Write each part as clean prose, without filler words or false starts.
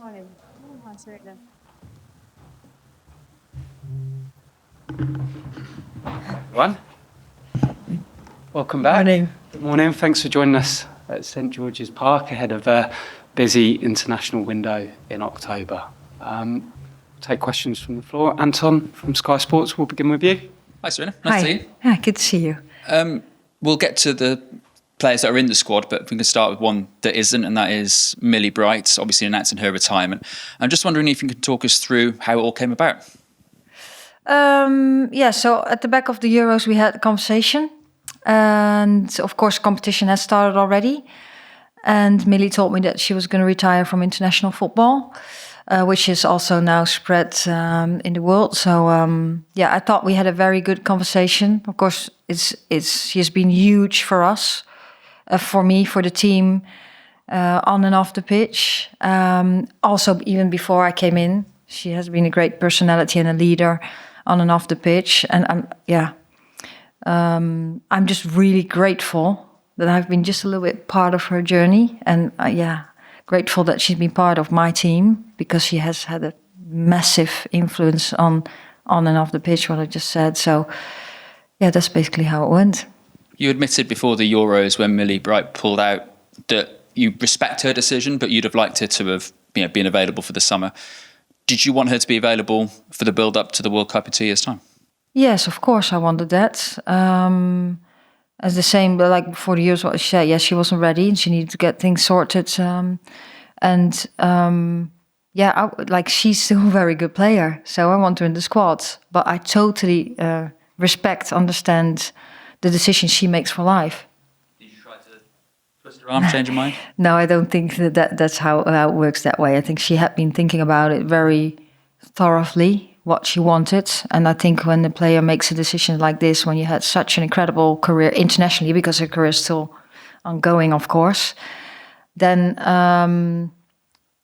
Morning. Hi, Sarina. Everyone, welcome back. Morning. Good morning. Thanks for joining us at St George's Park ahead of a busy international window in October. Take questions from the floor. Anton from Sky Sports, we'll begin with you. Hi, Sarina. Nice to see you. Hi, good to see you. We'll get to the players that are in the squad, but we can start with one that isn't, and that is Millie Bright, obviously announcing her retirement. I'm just wondering if you could talk us through how it all came about. So at the back of the Euros, we had a conversation. And of course, competition has started already. And Millie told me that she was going to retire from international football, which is also now spread in the world. So, I thought we had a very good conversation. Of course, she has been huge for us, for me, for the team, on and off the pitch. Also, even before I came in, she has been a great personality and a leader on and off the pitch. And I'm just really grateful that I've been just a little bit part of her journey. And grateful that she's been part of my team, because she has had a massive influence on and off the pitch, what I just said. So, that's basically how it went. You admitted before the Euros, when Millie Bright pulled out, that you respect her decision, but you'd have liked her to have been available for the summer. Did you want her to be available for the build-up to the World Cup in 2 years' time? Yes, of course I wanted that. As the same, like before the years, what she said, she wasn't ready and she needed to get things sorted. She's still a very good player, so I want her in the squad. But I totally understand the decision she makes for life. Did you try to twist her arm, change her mind? No, I don't think that's how it works that way. I think she had been thinking about it very thoroughly, what she wanted. And I think when the player makes a decision like this, when you had such an incredible career internationally, because her career is still ongoing, of course, then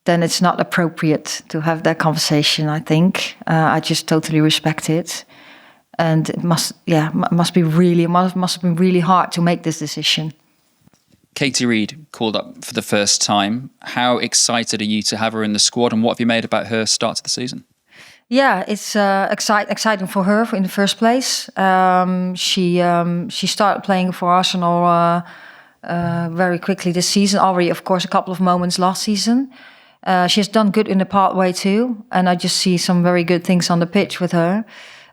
it's not appropriate to have that conversation, I think. I just totally respect it. And it must have been really hard to make this decision. Katie Reid called up for the first time. How excited are you to have her in the squad, and what have you made about her start to the season? Yeah, it's exciting for her in the first place. She started playing for Arsenal very quickly this season. Already, of course, a couple of moments last season. She has done good in the pathway too, and I just see some very good things on the pitch with her.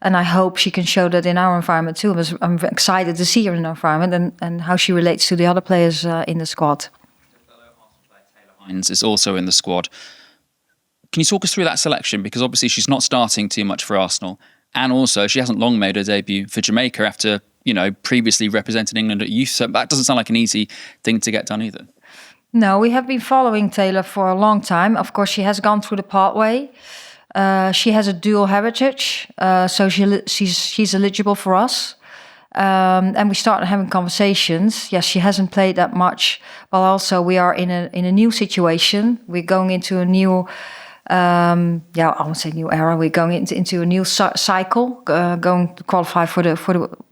And I hope she can show that in our environment too. I'm excited to see her in our environment and how she relates to the other players in the squad. Hinds is also in the squad. Can you talk us through that selection? Because obviously she's not starting too much for Arsenal. And also she hasn't long made her debut for Jamaica after, previously represented England at youth. So that doesn't sound like an easy thing to get done either. No, we have been following Taylor for a long time. Of course, she has gone through the pathway. She has a dual heritage, so she's eligible for us. And we started having conversations. Yes, she hasn't played that much, but also we are in a new situation. We're going into a new, I won't say new era. We're going into a new cycle, going to qualify for the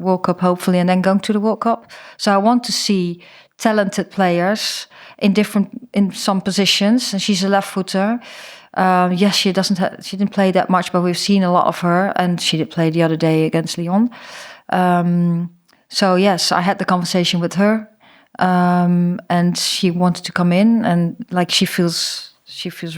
World Cup hopefully, and then going to the World Cup. So I want to see talented players in some positions, and she's a left footer. She didn't play that much, but we've seen a lot of her, and she did play the other day against Lyon. So yes, I had the conversation with her, and she wanted to come in, and she feels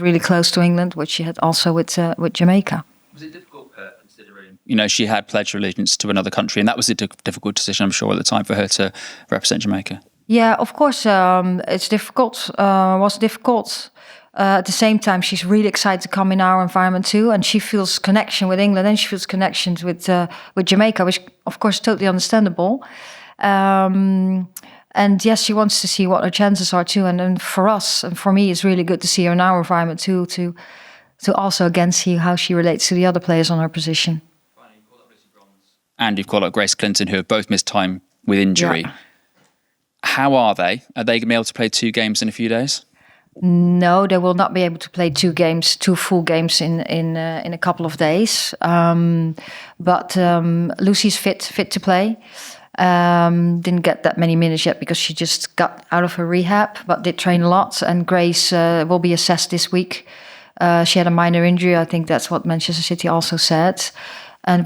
really close to England, which she had also with Jamaica. Was it difficult, considering she had pledged allegiance to another country, and that was a difficult decision, I'm sure, at the time for her to represent Jamaica? Yeah, of course, it's difficult. Was difficult. At the same time, she's really excited to come in our environment too, and she feels connection with England, and she feels connections with Jamaica, which of course is totally understandable. And yes, she wants to see what her chances are too. And then for us and for me, it's really good to see her in our environment too, to also again see how she relates to the other players on her position. And you've called up Grace Clinton, who have both missed time with injury. Yeah. How are they? Are they going to be able to play 2 games in a few days? No, they will not be able to play 2 full games in a couple of days. But Lucy's fit to play. Didn't get that many minutes yet because she just got out of her rehab, but did train a lot. And Grace will be assessed this week She had a minor injury. I think that's what Manchester City also said. And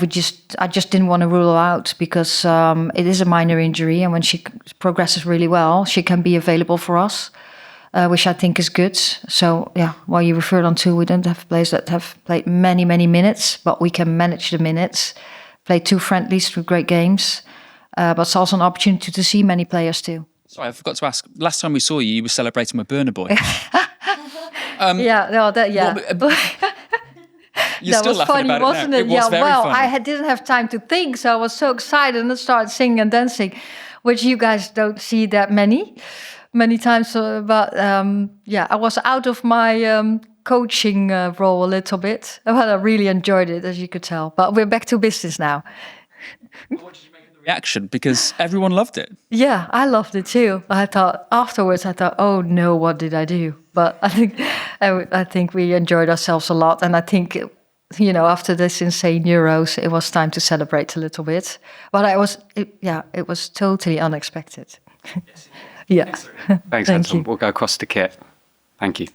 I just didn't want to rule her out because it is a minor injury. And when she progresses really well, she can be available for us, which I think is good. So, yeah, while you referred on to, we don't have players that have played many, many minutes, but we can manage the minutes, play 2 friendlies, 2 great games. But it's also an opportunity to see many players too. Sorry, I forgot to ask. Last time we saw you, you were celebrating with Burner Boy. Yeah. You're that still was laughing funny, about wasn't it it? now. It was very funny. I didn't have time to think, so I was so excited and I started singing and dancing, which you guys don't see that many times. I was out of my coaching role a little bit, but I really enjoyed it, as you could tell. But we're back to business now. What did you make of the reaction? Because everyone loved it. Yeah, I loved it too. Afterwards, oh no, what did I do? But I think we enjoyed ourselves a lot, and I think, after this insane Euros, it was time to celebrate a little bit. But it was totally unexpected. Yes, yeah. Thanks, Thank Anton. you. We'll go across to Kit. Thank you.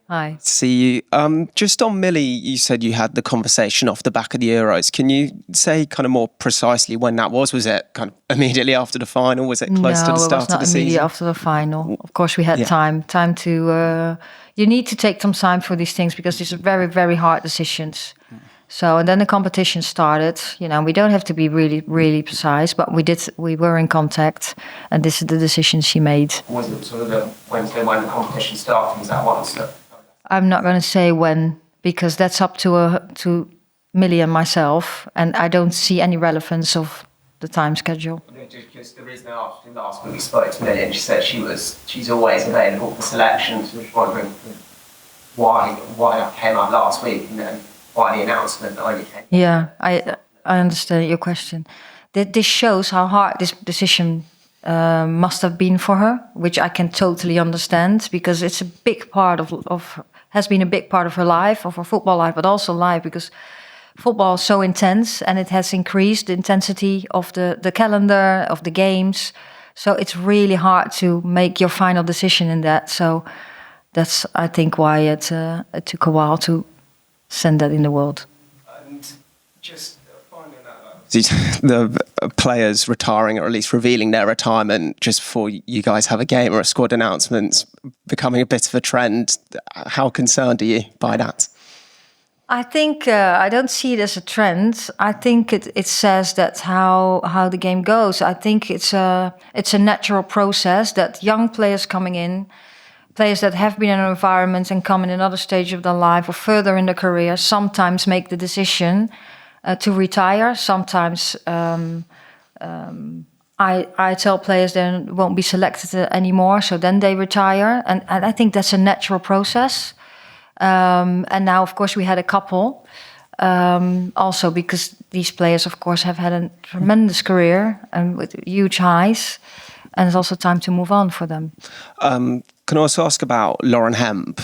Hi. See you. Just on Millie, you said you had the conversation off the back of the Euros. Can you say kind of more precisely when that was? Was it kind of immediately after the final? Was it close to the start of the season? No, it was not immediately after the final. Of course, we had time to... you need to take some time for these things because these are very, very hard decisions. So, and then the competition started. We don't have to be really, really precise, but we were in contact, and this is the decision she made. Was it sort of the Wednesday when the competition started? Was that once? I'm not going to say when, because that's up to Millie and myself, and I don't see any relevance of the time schedule. Just the reason I asked you last week we spoke to Millie and she said she's always available for selections. I was wondering why that came up last week and then why the announcement that only came. Yeah, I understand your question. This shows how hard this decision must have been for her, which I can totally understand because it's a big part has been a big part of her life, of her football life, but also life because football is so intense and it has increased the intensity of the calendar, of the games. So it's really hard to make your final decision in that. So that's, I think, why it took a while to send that in the world. And just finding out the players retiring or at least revealing their retirement just before you guys have a game or a squad announcement becoming a bit of a trend. How concerned are you by that? I think I don't see it as a trend. I think it says that how the game goes. I think it's a natural process that young players coming in, players that have been in an environment and come in another stage of their life or further in their career, sometimes make the decision to retire. Sometimes I tell players they won't be selected anymore, so then they retire. And I think that's a natural process. And now, of course, we had a couple. Also because these players, of course, have had a tremendous career and with huge highs. And it's also time to move on for them. Can I also ask about Lauren Hemp?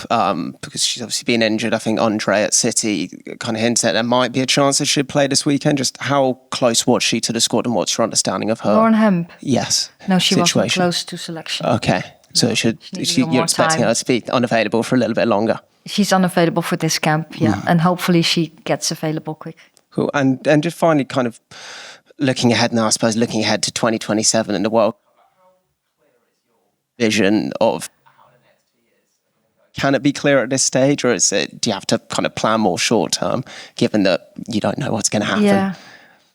Because she's obviously been injured. I think Andre at City kind of hinted there might be a chance that she'd play this weekend. Just how close was she to the squad and what's your understanding of her? Lauren Hemp? Yes. No, she wasn't close to selection. Okay. So you're expecting her to be unavailable for a little bit longer? She's unavailable for this camp, yeah. And hopefully she gets available quick. Cool. And just finally kind of looking ahead now, I suppose, looking ahead to 2027 in the World Cup, how clear is your vision of how the next 2 years? Can it be clear at this stage, or do you have to kind of plan more short term, given that you don't know what's going to happen? Yeah.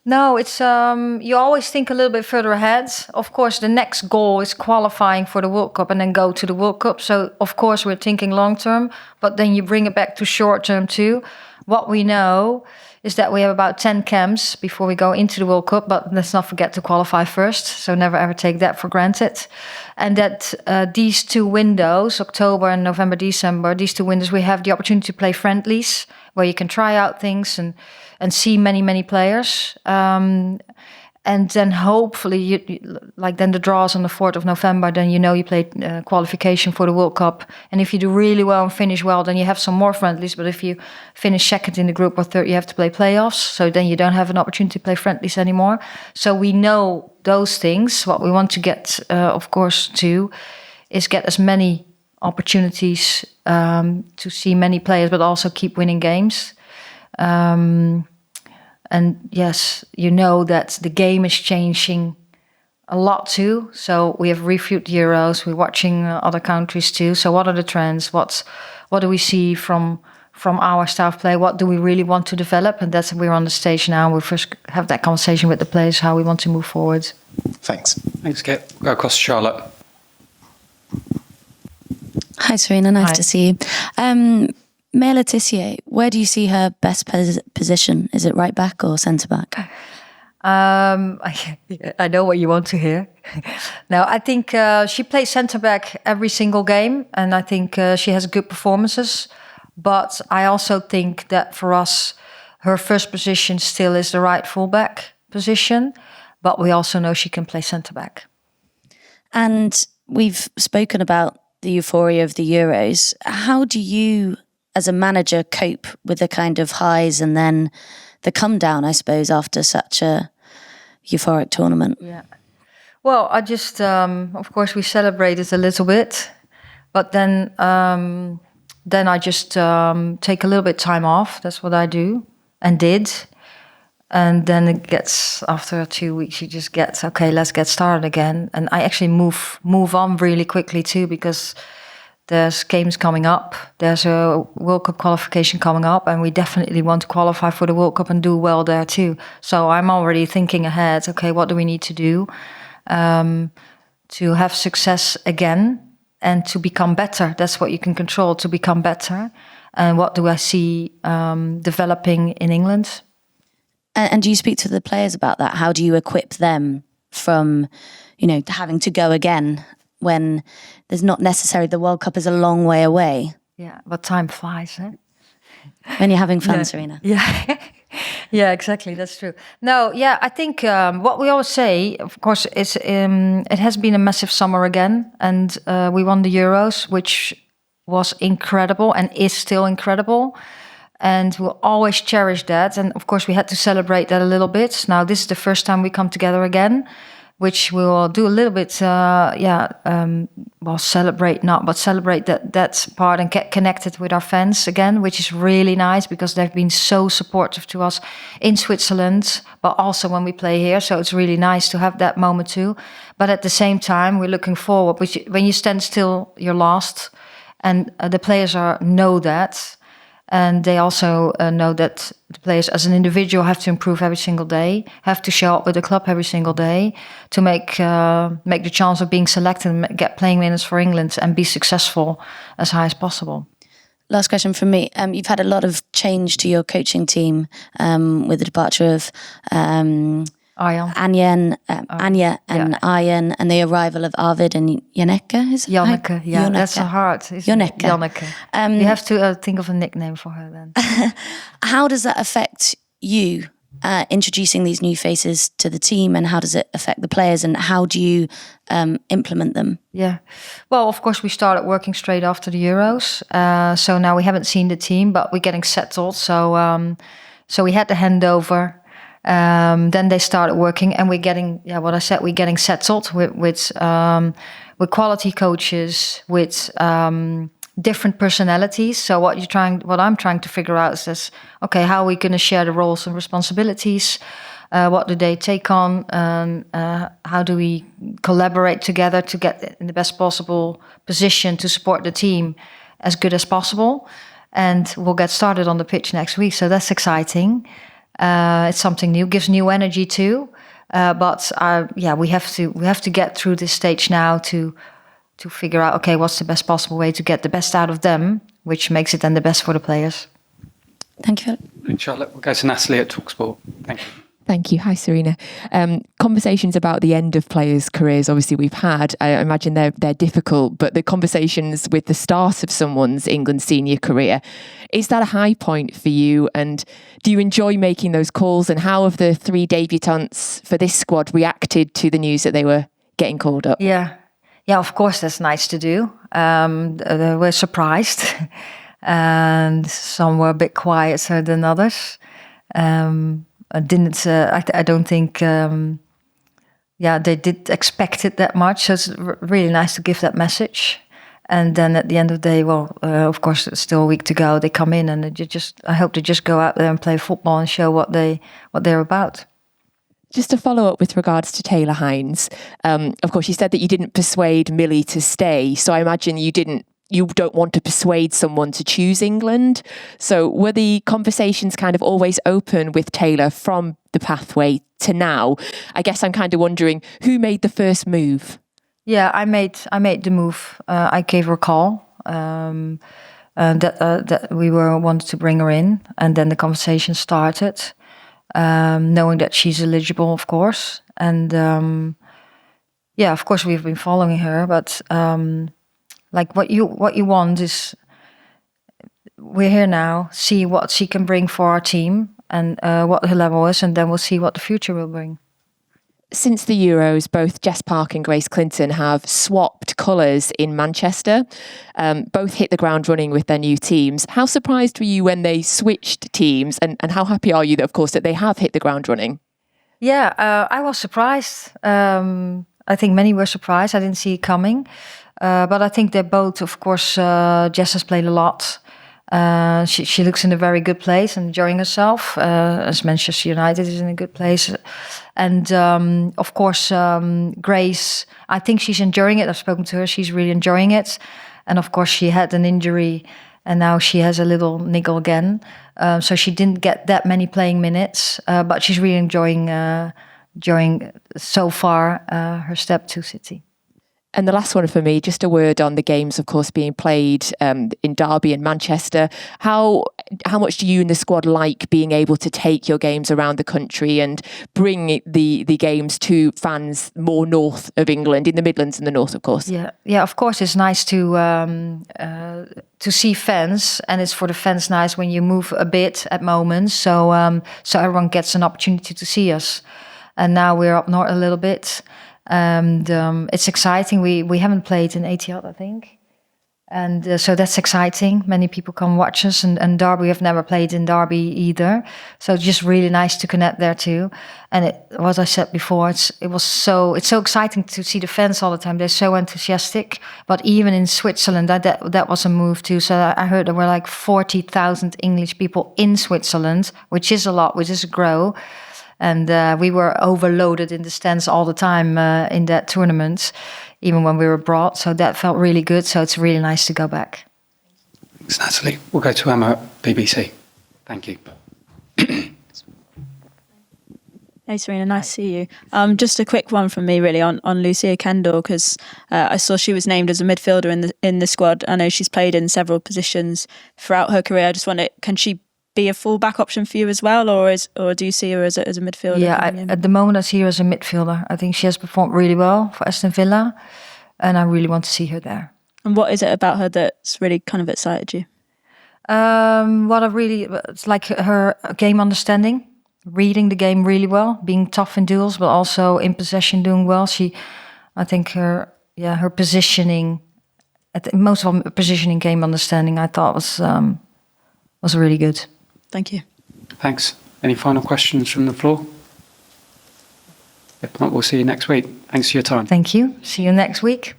No, it's you always think a little bit further ahead. Of course, the next goal is qualifying for the World Cup and then go to the World Cup. So, of course, we're thinking long term, but then you bring it back to short term too. What we know is that we have about 10 camps before we go into the World Cup, but let's not forget to qualify first. So never ever take that for granted. And that these 2 windows, October and November, December, these 2 windows, we have the opportunity to play friendlies where you can try out things and see many, many players. And then hopefully, then the draws on the 4th of November, then you play qualification for the World Cup. And if you do really well and finish well, then you have some more friendlies. But if you finish second in the group or third, you have to play playoffs. So then you don't have an opportunity to play friendlies anymore. So we know those things. What we want to get, of course, to is get as many opportunities to see many players, but also keep winning games. And yes, you know that the game is changing a lot too. So we have reviewed the Euros. We're watching other countries too. So what are the trends? What do we see from our style of play? What do we really want to develop? And that's we're on the stage now. We first have that conversation with the players how we want to move forward. Thanks. Thanks, Kit. Go across to Charlotte. Hi, Sarina. Nice Hi. to see you. Maya Letitia, where do you see her best position? Is it right back or centre back? I know what you want to hear. No, I think she plays centre back every single game, and I think she has good performances. But I also think that for us, her first position still is the right fullback position. But we also know she can play centre back. And we've spoken about the euphoria of the Euros. How do you, as a manager, cope with the kind of highs and then the come down, I suppose, after such a euphoric tournament? Yeah. Well, I just, of course, we celebrated a little bit, but then I just take a little bit time off. That's what I do and did. And then it gets, after 2 weeks, you just get, okay, let's get started again. And I actually move on really quickly too, because there's games coming up. There's a World Cup qualification coming up, and we definitely want to qualify for the World Cup and do well there too. So I'm already thinking ahead, okay, what do we need to do to have success again and to become better? That's what you can control, to become better. And what do I see developing in England? And do you speak to the players about that? How do you equip them from, having to go again when there's not necessarily, the World Cup is a long way away? Yeah, but time flies, eh? When you're having fun, Sarina. Yeah. Yeah, exactly. That's true. No, yeah, I think what we always say, of course, is it has been a massive summer again. And we won the Euros, which was incredible and is still incredible. And we'll always cherish that. And of course, we had to celebrate that a little bit. Now, this is the first time we come together again, which we will do a little bit, celebrate that part and get connected with our fans again, which is really nice because they've been so supportive to us in Switzerland, but also when we play here. So it's really nice to have that moment too. But at the same time, we're looking forward. When you stand still, you're lost. And the players know that. And they also know that the players as an individual have to improve every single day, have to show up with the club every single day to make the chance of being selected and get playing minutes for England and be successful as high as possible. Last question from me. You've had a lot of change to your coaching team with the departure of Anja and Arjen, and the arrival of Arvid and Janneke, is it? Janneke, yeah, Janneke. that's hard. Janneke. You have to think of a nickname for her then. How does that affect you, introducing these new faces to the team, and how does it affect the players, and how do you implement them? Yeah, well, of course, we started working straight after the Euros. So now we haven't seen the team, but we're getting settled. So we had the handover. Then they started working, and we're getting, we're getting settled with quality coaches, with different personalities. So what I'm trying to figure out is this: okay, how are we going to share the roles and responsibilities? What do they take on? How do we collaborate together to get in the best possible position to support the team as good as possible? And we'll get started on the pitch next week. So that's exciting. It's something new, gives new energy too. But we have to get through this stage now to figure out, okay, what's the best possible way to get the best out of them, which makes it then the best for the players. Thank you. Thanks, Charlotte. We'll go to Natalie at TalkSport. Thank you. Thank you. Hi, Sarina. Conversations about the end of players' careers, obviously we've had. I imagine they're difficult, but the conversations with the start of someone's England senior career, is that a high point for you? And do you enjoy making those calls? And how have the 3 debutants for this squad reacted to the news that they were getting called up? Yeah, of course, that's nice to do. They were surprised, and some were a bit quieter than others. I don't think, they did expect it that much. So it's really nice to give that message. And then at the end of the day, of course, it's still a week to go. They come in and I hope they just go out there and play football and show what they're about. Just to follow up with regards to Taylor Hinds, of course, you said that you didn't persuade Millie to stay. So I imagine you don't want to persuade someone to choose England. So were the conversations kind of always open with Taylor from the pathway to now? I guess I'm kind of wondering who made the first move. Yeah, I made the move. I gave her a call that we wanted to bring her in, and then the conversation started. Knowing that she's eligible, of course, and of course we've been following her. But like what you want is we're here now. See what she can bring for our team and what her level is, and then we'll see what the future will bring. Since the Euros, both Jess Park and Grace Clinton have swapped colours in Manchester. Both hit the ground running with their new teams. How surprised were you when they switched teams? And how happy are you that, of course, that they have hit the ground running? Yeah, I was surprised. I think many were surprised. I didn't see it coming. But I think they're both, of course, Jess has played a lot. She looks in a very good place and enjoying herself, as Manchester United is in a good place. And of course, Grace, I think she's enjoying it. I've spoken to her. She's really enjoying it. And of course, she had an injury and now she has a little niggle again. So she didn't get that many playing minutes, but she's really enjoying so far her step to City. And the last one for me, just a word on the games, of course, being played in Derby and Manchester. How much do you and the squad like being able to take your games around the country and bring the games to fans more north of England, in the Midlands and the north, of course? Yeah. Of course, it's nice to see fans, and it's for the fans nice when you move a bit at moments, so everyone gets an opportunity to see us. And now we're up north a little bit. And it's exciting. We haven't played in Etihad, I think. And so that's exciting. Many people come watch us. And Derby, have never played in Derby either. So it's just really nice to connect there too. And as I said before, it's so exciting to see the fans all the time. They're so enthusiastic. But even in Switzerland, that was a move too. So I heard there were like 40,000 English people in Switzerland, which is a lot, which is a grow. And we were overloaded in the stands all the time in that tournament, even when we were abroad. So that felt really good. So it's really nice to go back. Thanks, Natalie. We'll go to Emma at BBC. Thank you. Hey, Sarina, nice to see you. Just a quick one from me, really, on Lucia Kendall, because I saw she was named as a midfielder in the squad. I know she's played in several positions throughout her career. I just wondered, can she be a full-back option for you as well, or do you see her as a midfielder? Yeah, at the moment I see her as a midfielder. I think she has performed really well for Aston Villa, and I really want to see her there. And what is it about her that's really kind of excited you? It's like her game understanding, reading the game really well, being tough in duels, but also in possession doing well. I think her positioning, most of all positioning, game understanding, I thought was really good. Thank you. Thanks. Any final questions from the floor? If not, we'll see you next week. Thanks for your time. Thank you. See you next week.